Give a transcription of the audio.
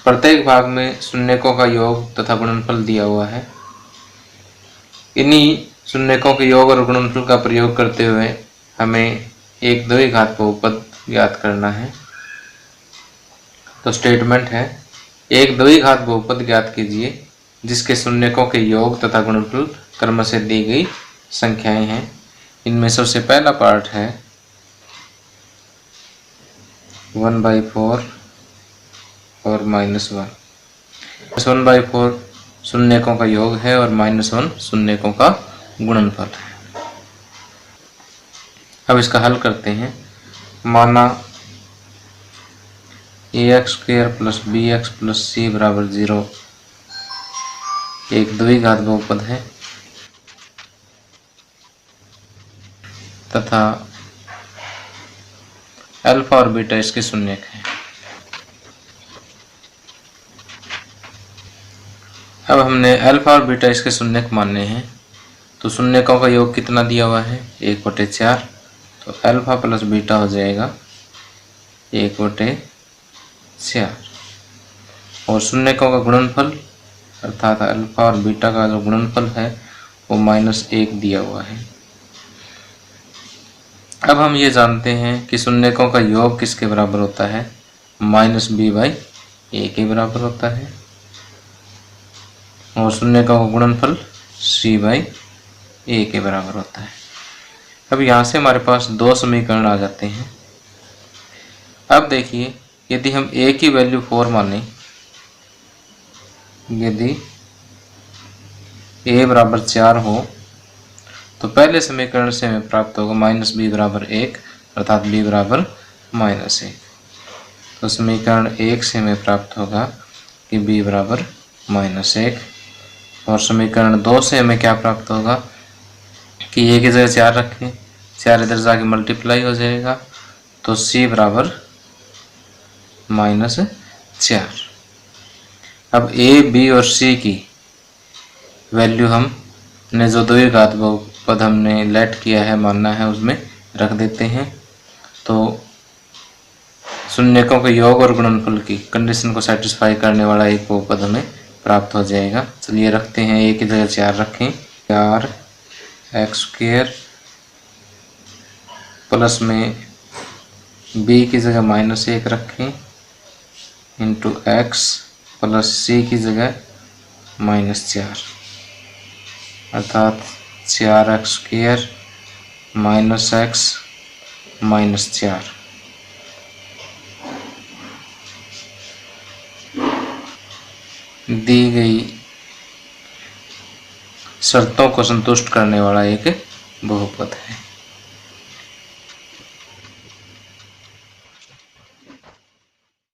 प्रत्येक भाग में शून्यकों का योग तथा गुणनफल दिया हुआ है। इन्हीं शून्यकों के योग और गुणनफल का प्रयोग करते हुए हमें एक द्विघात बहुपद ज्ञात करना है। तो स्टेटमेंट है, एक द्विघात बहुपद ज्ञात कीजिए जिसके शून्यकों के योग तथा गुणनफल क्रमशः दी गई संख्याएं हैं। इनमें सबसे पहला पार्ट है 1/4 और -1। 1/4 शून्यकों का योग है और -1 शून्यकों का गुणनफल है। अब इसका हल करते हैं। माना ax² + bx + c = 0 एक द्विघात बहुपद है तथा अल्फा और बीटा इसके शून्यक हैं। अब हमने अल्फा और बीटा इसके शून्यक मानने हैं, तो शून्यकों का योग कितना दिया हुआ है 1/4, तो अल्फा प्लस बीटा हो जाएगा 1/4 और शून्यकों का गुणनफल अर्थात अल्फा और बीटा का जो गुणनफल है वो -1 दिया हुआ है। अब हम ये जानते हैं कि शून्यकों का योग किसके बराबर होता है, -b/a के बराबर होता है और शून्यकों का गुणनफल c/a के बराबर होता है। अब यहाँ से हमारे पास दो समीकरण आ जाते हैं। अब देखिए, यदि हम a की वैल्यू 4 माने, यदि a बराबर 4 हो तो पहले समीकरण से हमें प्राप्त होगा -b बराबर 1 अर्थात b बराबर -1। तो समीकरण 1 से हमें प्राप्त होगा कि b बराबर -1 और समीकरण 2 से हमें क्या प्राप्त होगा कि a की जगह 4 रखें, 4 इधर जाके मल्टीप्लाई हो जाएगा तो c बराबर -4। अब a, b और c की वैल्यू हमने जो द्विघात बहुपद हमने लेट किया है मानना है उसमें रख देते हैं। तो शून्यकों के योग और गुणनफल की कंडीशन को सेटिस्फाई करने वाला एक बहुपद हमें प्राप्त हो जाएगा। चलिए रखते हैं, a की जगह 4 रखें, 4x² प्लस में b की जगह -1 रखें इंटू x प्लस c की जगह -4 अर्थात 4x² -x -4। दी गई शर्तों को संतुष्ट करने वाला एक बहुपद है।